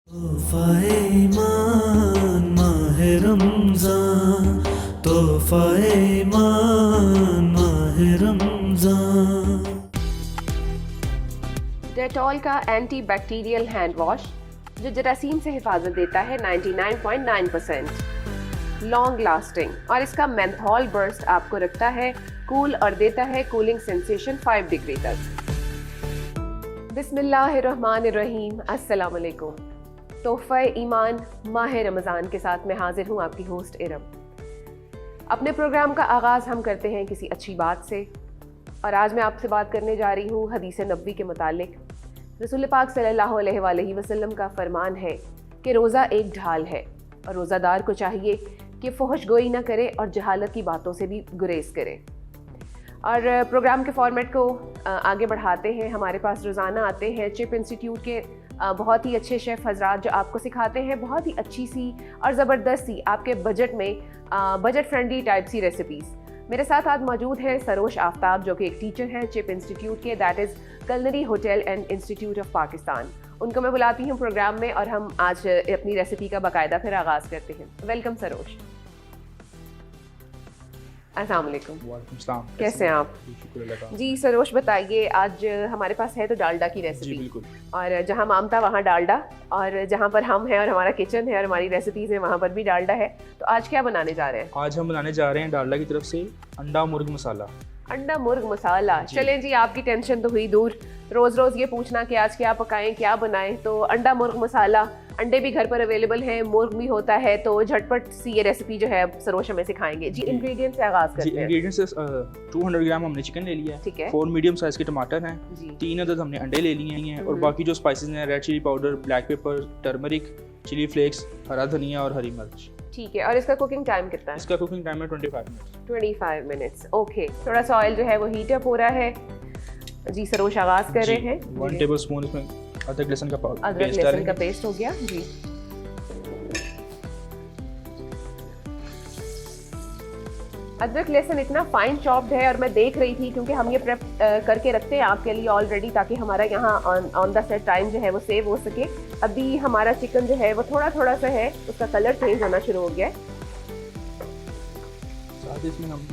तोहफ़ा ईमान माहे रमज़ान, तोहफ़ा ईमान माहे रमज़ान। डेटॉल का एंटी बैक्टीरियल हैंड वॉश जो जरासीम से हिफाजत देता है 99.9%, लॉन्ग लास्टिंग, और इसका मेंथॉल बर्स्ट आपको रखता है कूल और देता है कूलिंग सेंसेशन 5 डिग्री तक। बिस्मिल्लाहिर्रहमानिर्रहीम, अस्सलाम वालेकुम। तोहफ़ा ईमान माह रमज़ान के साथ मैं हाजिर हूँ, आपकी होस्ट इरम। अपने प्रोग्राम का आगाज़ हम करते हैं किसी अच्छी बात से, और आज मैं आपसे बात करने जा रही हूँ हदीस नबवी के मुतालिक। रसूल पाक सल्लल्लाहु अलैहि वसल्लम का फरमान है कि रोज़ा एक ढाल है और रोज़ादार को चाहिए कि फहश गोई ना करे और जहालत की बातों से भी गुरेज करे। और प्रोग्राम के फॉर्मेट को आगे बढ़ाते हैं। हमारे पास रोज़ाना आते हैं चिप इंस्टीट्यूट के बहुत ही अच्छे शेफ़ हजरात जो आपको सिखाते हैं बहुत ही अच्छी सी और ज़बरदस्त सी आपके बजट में बजट फ्रेंडली टाइप सी रेसिपीज़। मेरे साथ आज मौजूद हैं सरोश आफ्ताब जो कि एक टीचर हैं चिप इंस्टीट्यूट के, that is culinary hotel and institute of Pakistan. उनको मैं बुलाती हूँ प्रोग्राम में और हम आज अपनी रेसिपी का बाकायदा फिर आगाज़ करते हैं। वेलकम सरोश। अस्सलाम वालेकुम। वालेकुम सलाम। कैसे हैं आप? जी सरोश, बताइए आज हमारे पास है तो डालडा की रेसिपी। जी बिल्कुल। और जहाँ मामता वहाँ डालडा, और जहाँ पर हम हैं और हमारा किचन है और हमारी रेसिपीज़ हैं वहाँ पर भी डालडा है। तो आज क्या बनाने जा रहे हैं? आज हम बनाने जा रहे हैं डालडा की तरफ से अंडा मुर्ग मसाला। अंडा मुर्ग मसाला। चलें जी, आपकी टेंशन तो हुई दूर। रोज़ रोज़ ये पूछना कि आज क्या पकाएं क्या बनाएं, तो अंडा मुर्ग मसाला। अंडे भी घर पर अवेलेबल हैं, मुर्ग भी होता है, तो झटपट सी ये रेसिपी जो है सरोश हमें सिखाएंगे। जी इंग्रेडिएंट से आगाज़ करते हैं। इंग्रेडिएंट से 200 ग्राम हमने चिकन ले लिया है, ठीक है। 4 मीडियम साइज के टमाटर हैं, जी 3 अदद हमने अंडे ले लिए हैं, और बाकी जो स्पाइसेस हैं red chilli powder, black pepper, turmeric, chilli flakes, हरा धनिया और हरी मिर्च। ठीक है। और इसका कुकिंग टाइम कितना है? इसका कुकिंग टाइम है 25 मिनट। 25 मिनट्स। ओके। थोड़ा सा ऑयल जो है वो हीट अप हो रहा है। जी सरोश आगाज़ कर रहे हैं। 1 टेबल स्पून इसमें अदरक लहसुन का पेस्ट हो गया। जी अदरक लहसुन इतना फाइन चॉप्ड है, और मैं देख रही थी क्योंकि हम ये प्रेप करके रखते हैं आपके लिए ऑलरेडी, ताकि हमारा यहाँ ऑन द सेट टाइम जो है वो सेव हो सके। अभी हमारा चिकन जो है वो थोड़ा थोड़ा सा है, उसका कलर चेंज होना शुरू हो गया है। साथ ही इसमें हम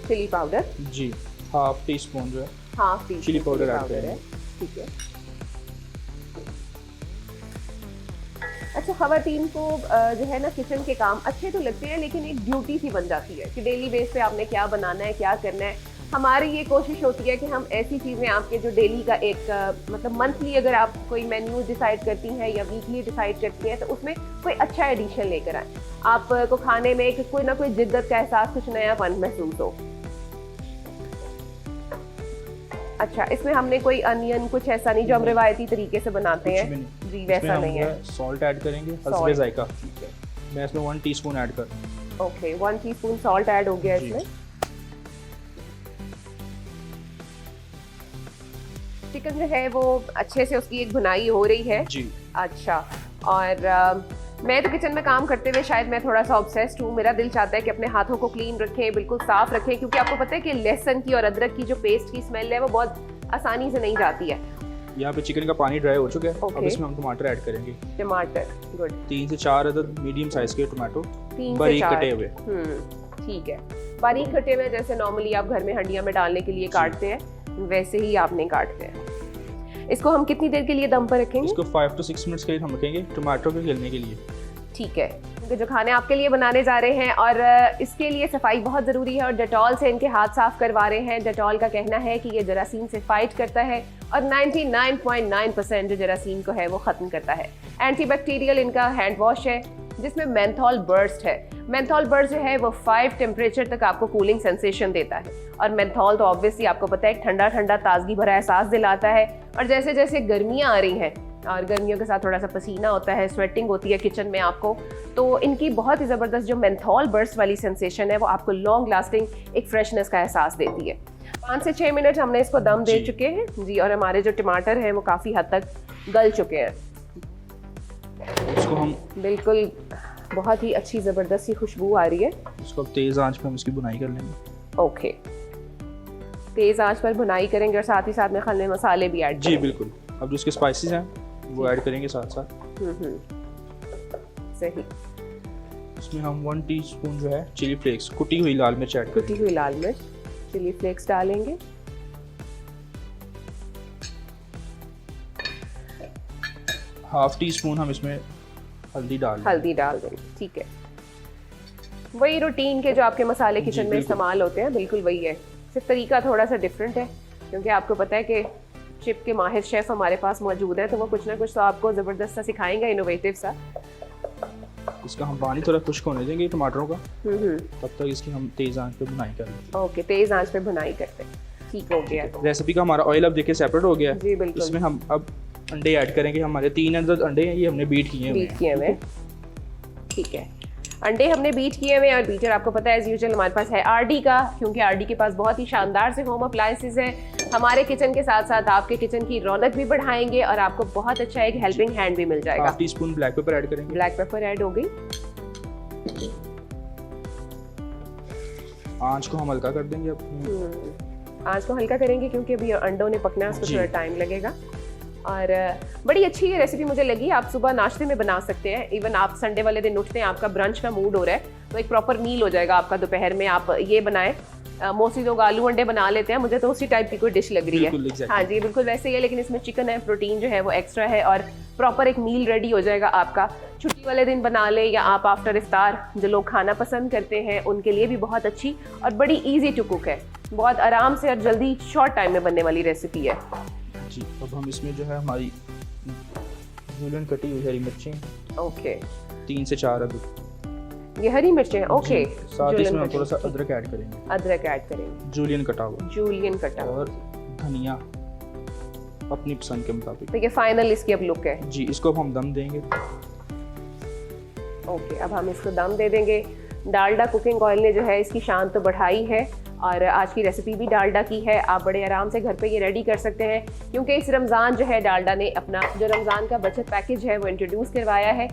चिली पाउडर, जी हाफ टी स्पून जो है half tea chilli powder add है। करेंगे। ठीक है। अच्छा, ख़वातीन को जो है ना किचन के काम अच्छे तो लगते हैं, लेकिन एक ड्यूटी सी बन जाती है कि डेली बेस पे आपने क्या बनाना है क्या करना है। हमारी ये कोशिश होती है कि हम ऐसी चीज़ें आपके जो डेली का एक मतलब मंथली अगर आप कोई मेन्यू डिसाइड करती हैं या वीकली डिसाइड करती हैं, तो उसमें कोई अच्छा एडिशन लेकर आए, आपको खाने में एक कोई ना कोई जिद्दत का एहसास, कुछ नयापन महसूस हो। अच्छा, इसमें हमने कोई अनियन कुछ ऐसा नहीं जो हम रिवायती तरीके से बनाते हैं? जी वैसा नहीं है। सॉल्ट ऐड करेंगे हस्बे जायका। ठीक है, मैं इसमें 1 टीस्पून ऐड कर। ओके, 1 टीस्पून सॉल्ट ऐड हो गया इसमें। चिकन जो है वो अच्छे से उसकी एक भुनाई हो रही है। जी अच्छा, और मैं तो किचन में काम करते हुए शायद मैं थोड़ा सा ऑब्सेस्ड हूँ। मेरा दिल चाहता है कि अपने हाथों को क्लीन रखें, बिल्कुल साफ रखें, क्योंकि आपको पता है कि लहसुन की और अदरक की जो पेस्ट की स्मेल है वो बहुत आसानी से नहीं जाती है। यहाँ पे चिकन का पानी ड्राई हो चुका है। Okay. अब इसमें हम टमाटर ऐड करेंगे। टमाटर, गुड। 3 से 4 अदद मीडियम साइज के टमाटो, 3 से बारीक 4 कटे हुए। ठीक है। बारीक कटे हुए जैसे नॉर्मली आप घर में हंडिया में डालने के लिए काटते हैं, वैसे ही आपने काटते हैं। इसको हम कितनी देर के लिए दम पर रखेंगे? इसको 5 to 6 मिनट्स के लिए हम रखेंगे टमाटर को गलने के लिए। ठीक है, क्योंकि जो खाने आपके लिए बनाने जा रहे हैं और इसके लिए सफाई बहुत ज़रूरी है, और डेटॉल से इनके हाथ साफ करवा रहे हैं। डेटॉल का कहना है कि ये जरासीम से फाइट करता है और 99.9% जो जरासीम को है वो ख़त्म करता है। एंटीबैक्टीरियल इनका हैंड वॉश है जिसमें मेंथॉल बर्स्ट है। मेंथॉल बर्स्ट जो है वो 5 टेम्परेचर तक आपको कूलिंग सेंसेशन देता है, और मेंथॉल तो ऑब्वियसली आपको पता है ठंडा ठंडा ताजगी भरा एहसास दिलाता है। और जैसे जैसे गर्मियाँ आ रही हैं और गर्मियों के साथ थोड़ा सा पसीना होता है, स्वेटिंग होती है किचन में आपको, तो इनकी बहुत ही ज़बरदस्त जो मेंथॉल बर्स्ट वाली सेंसेशन है वो आपको लॉन्ग लास्टिंग एक फ्रेशनेस का एहसास देती है। 5 से 6 मिनट हमने इसको दम दे चुके हैं जी, और हमारे जो टमाटर हैं वो काफ़ी हद तक गल चुके हैं। इसको हम बिल्कुल बहुत ही अच्छी ज़बरदस्त सी खुशबू आ रही है। इसको अब तेज़ आंच पे हम इसकी बुनाई कर लेंगे। ओके, तेज़ आंच पर भुनाई करेंगे और साथ ही साथ में खलने मसाले भी ऐड जी बिल्कुल। अब जो इसके स्पाइसेस हैं वो ऐड करेंगे साथ साथ। सही। इसमें हम 1 टीस्पून जो है चिली फ्लेक्स, कुटी हुई लाल मिर्च ऐड कुटी हुई लाल मिर्च, चिली फ्लेक्स डालेंगे। ½ टीस्पून हम इसमें हल्दी डाल देंगे। ठीक है, वही रूटीन के जो आपके मसाले किचन में इस्तेमाल होते हैं, बिल्कुल वही है, सिर्फ तरीका थोड़ा सा डिफरेंट है, क्योंकि आपको पता है कि चिप के माहिर शेफ हमारे पास मौजूद है, तो वो कुछ ना कुछ तो आपको ज़बरदस्त सा सिखाएंगे, इनोवेटिव सा। इसका हम पानी थोड़ा खुश्क होने देंगे टमाटरों का, तब तक इसकी हम तेज़ आंच पे भुनाई करेंगे। ओके, तेज़ आंच पे भुनाई करते हैं। ठीक हो गया। रेसिपी का हमारा ऑयल अब देखिए सेपरेट हो गया है। जी बिल्कुल। इसमें हम अब अंडे ऐड करेंगे। हमारे 3 अंडे हैं, ये हमने बीट किए हुए। ठीक है, अंडे हमने बीट किए हुए हैं, और बीटर आपको पता है एज यूजुअल हमारे पास है आरडी का, क्योंकि आरडी के पास बहुत ही शानदार से होम अप्लायंसेस हैं। हमारे किचन के साथ साथ आपके किचन की रौनक भी बढ़ाएंगे और आपको बहुत अच्छा एक हेल्पिंग हैंड भी मिल जाएगा। ½ टीस्पून ब्लैक पेपर ऐड करेंगे। ब्लैक पेपर ऐड हो गई। आंच को हम हल्का कर देंगे अब। आंच को हल्का करेंगे क्योंकि अभी अंडों ने पकना है, उसको थोड़ा टाइम लगेगा। और बड़ी अच्छी ये रेसिपी मुझे लगी। आप सुबह नाश्ते में बना सकते हैं, इवन आप संडे वाले दिन उठते हैं, आपका ब्रंच का मूड हो रहा है, तो एक प्रॉपर मील हो जाएगा आपका। दोपहर में आप ये बनाएं। मोस्टली लोग आलू अंडे बना लेते हैं, मुझे तो उसी टाइप की कोई डिश लग रही है। हाँ जी, बिल्कुल वैसे ही है, लेकिन इसमें चिकन है, प्रोटीन जो है वो एक्स्ट्रा है, और प्रॉपर एक मील रेडी हो जाएगा आपका। छुट्टी वाले दिन बना ले, या आप आफ्टर इफ्तार जो लोग खाना पसंद करते हैं उनके लिए भी बहुत अच्छी और बड़ी ईजी टू कुक है। बहुत आराम से और जल्दी शॉर्ट टाइम में बनने वाली रेसिपी है जी। अब हम इसमें जो है हमारी जूलियन कटी हुई हरी मिर्चें, ओके, 3 से 4 अदरक, ये हरी मिर्चें, ओके। साथ ही इसमें हम थोड़ा सा अदरक ऐड करेंगे। अदरक ऐड करेंगे, जूलियन कटा हुआ, जूलियन कटा, और धनिया अपनी पसंद के मुताबिक। तो ये फाइनल इसकी अब लुक है जी। इसको अब हम दम देंगे। ओके, अब हम इसको दम दे देंगे। डालडा कुकिंग ऑयल ने जो है इसकी शान तो बढ़ाई है, और आज की रेसिपी भी डालडा की है। आप बड़े आराम से घर पे ये रेडी कर सकते हैं, क्योंकि इस रमज़ान जो है डालडा ने अपना जो रमज़ान का बचत पैकेज है वो इंट्रोड्यूस करवाया है।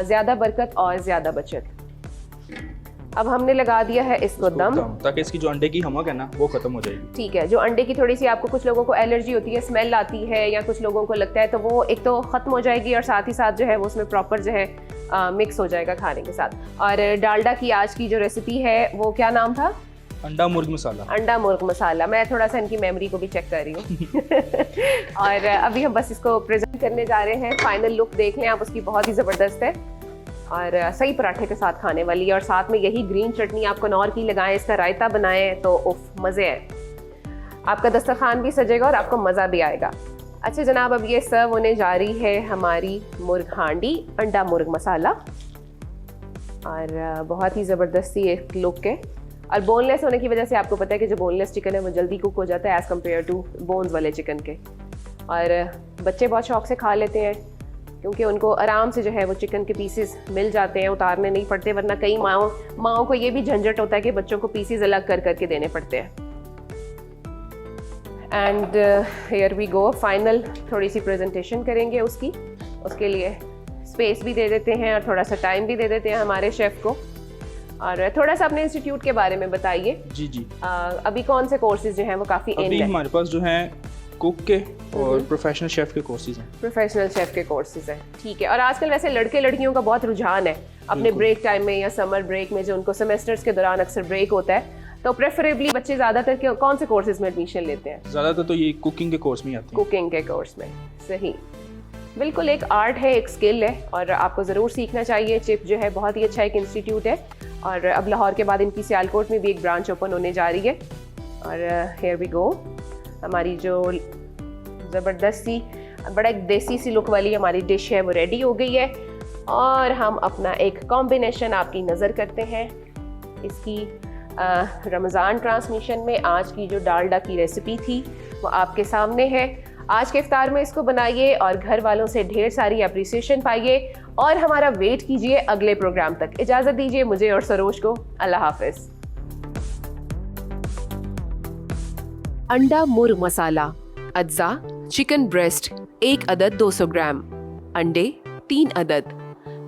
ज़्यादा बरकत और ज़्यादा बचत। अब हमने लगा दिया है इसको दम, ताकि इसकी जो अंडे की हमक है ना वो खत्म हो जाएगी। ठीक है, जो अंडे की थोड़ी सी आपको कुछ लोगों को एलर्जी होती है, स्मेल आती है, या कुछ लोगों को लगता है, तो वो एक तो ख़त्म हो जाएगी, और साथ ही साथ जो है वो उसमें प्रॉपर जो है मिक्स हो जाएगा खाने के साथ। और डालडा की आज की जो रेसिपी है वो क्या नाम था? अंडा मुर्ग मसाला। अंडा मुर्ग मसाला। मैं थोड़ा सा इनकी मेमोरी को भी चेक कर रही हूँ। और अभी हम बस इसको प्रेजेंट करने जा रहे हैं। फाइनल लुक देख लें आप उसकी, बहुत ही ज़बरदस्त है, और सही पराठे के साथ खाने वाली है। और साथ में यही ग्रीन चटनी आप कनौर की लगाएं, इसका रायता बनाएं, तो उफ मज़े हैं। आपका दस्तरखान भी सजेगा और आपको मज़ा भी आएगा। अच्छा जनाब, अब ये सर्व होने जा रही है हमारी मुर्ग हांडी अंडा मुर्ग मसाला, और बहुत ही ज़बरदस्ती एक लुक है। और बोनलेस होने की वजह से आपको पता है कि जो बोनलेस चिकन है वो जल्दी कुक हो जाता है एज़ कम्पेयर टू बोन्स वाले चिकन के। और बच्चे बहुत शौक से खा लेते हैं, क्योंकि उनको आराम से जो है वो चिकन के पीसेस मिल जाते हैं, उतारने नहीं पड़ते। वरना कई माओं को ये भी झंझट होता है कि बच्चों को पीसेस अलग कर करके देने पड़ते हैं। And here we go, final थोड़ी सी प्रेजेंटेशन करेंगे उसके लिए स्पेस भी दे देते हैं और थोड़ा सा टाइम भी दे देते हैं हमारे शेफ़ को। और थोड़ा सा अपने इंस्टीट्यूट के बारे में बताइए। जी जी। अभी कौन से कोर्सेज जो हैं वो काफ़ी अभी हमारे पास जो हैं कुक के और प्रोफेशनल शेफ के कोर्सेज हैं। प्रोफेशनल शेफ के कोर्सेज हैं, ठीक है। और आजकल वैसे लड़के लड़कियों का बहुत रुझान है अपने ब्रेक टाइम में या समर ब्रेक में, जो उनको सेमेस्टर्स के दौरान अक्सर ब्रेक होता है, तो प्रेफरेबली बच्चे ज़्यादातर कौन से कोर्सेज में एडमिशन लेते हैं? ज़्यादातर तो ये कुकिंग के कोर्स में आते हैं। कुकिंग के कोर्स में, सही। बिल्कुल एक आर्ट है, एक स्किल है, और आपको ज़रूर सीखना चाहिए। चिप जो है बहुत ही अच्छा एक इंस्टीट्यूट है, और अब लाहौर के बाद इनकी सियालकोट में भी एक ब्रांच ओपन होने जा रही है। और हियर वी गो, हमारी जो ज़बरदस्ती बड़ा एक देसी सी लुक वाली हमारी डिश है वो रेडी हो गई है। और हम अपना एक कॉम्बिनेशन आपकी नज़र करते हैं इसकी। रमज़ान ट्रांसमिशन में आज की जो डालडा की रेसिपी थी वो आपके सामने है। आज के इफ्तार में इसको बनाइए और घर वालों से ढेर सारी अप्रिसिएशन पाइए, और हमारा वेट कीजिए अगले प्रोग्राम तक। इजाज़त दीजिए मुझे और सरोज को। अल्लाह हाफ़िज़। अंडा मुर्ग मसाला। अज्जा: चिकन ब्रेस्ट 1 अदद 200 ग्राम, अंडे 3 अदद,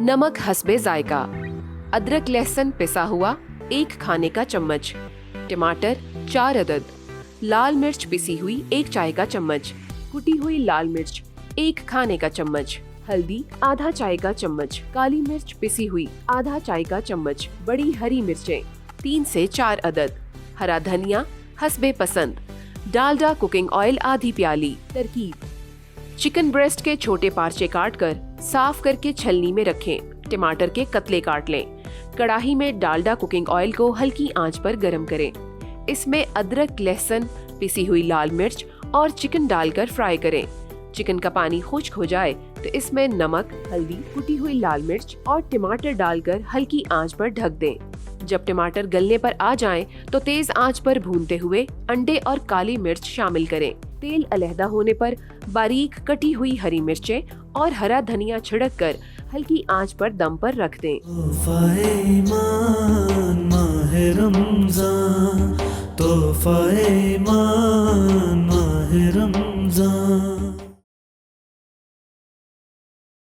नमक हस्बे जायका, अदरक लहसुन पिसा हुआ 1 खाने का चम्मच, टमाटर 4 अदद, लाल मिर्च पिसी हुई 1 चाय का चम्मच, कुटी हुई लाल मिर्च 1 खाने का चम्मच, हल्दी आधा चाय का चम्मच, काली मिर्च पिसी हुई आधा चाय का चम्मच, बड़ी हरी मिर्चें 3 से 4 अदद, हरा धनिया हस्बे पसंद, डालडा कुकिंग ऑयल आधी प्याली। तरकीब: चिकन ब्रेस्ट के छोटे पार्चे काटकर साफ करके छलनी में रखें। टमाटर के कतले काट लें। कढ़ाई में डालडा कुकिंग ऑयल को हल्की आंच पर गरम करें। इसमें अदरक, लहसुन, पिसी हुई लाल मिर्च और चिकन डालकर फ्राई करें। चिकन का पानी खुश्क हो जाए तो इसमें नमक, हल्दी, कुटी हुई लाल मिर्च और टमाटर डालकर हल्की आंच पर ढक दें। जब टमाटर गलने पर आ जाएं, तो तेज आंच पर भूनते हुए अंडे और काली मिर्च शामिल करें। तेल अलहदा होने पर बारीक कटी हुई हरी मिर्चें और हरा धनिया छिड़क कर हल्की आंच पर दम पर रख दें। तोहफा ईमान माह रमजान, तोहफा ईमान माह रमजान।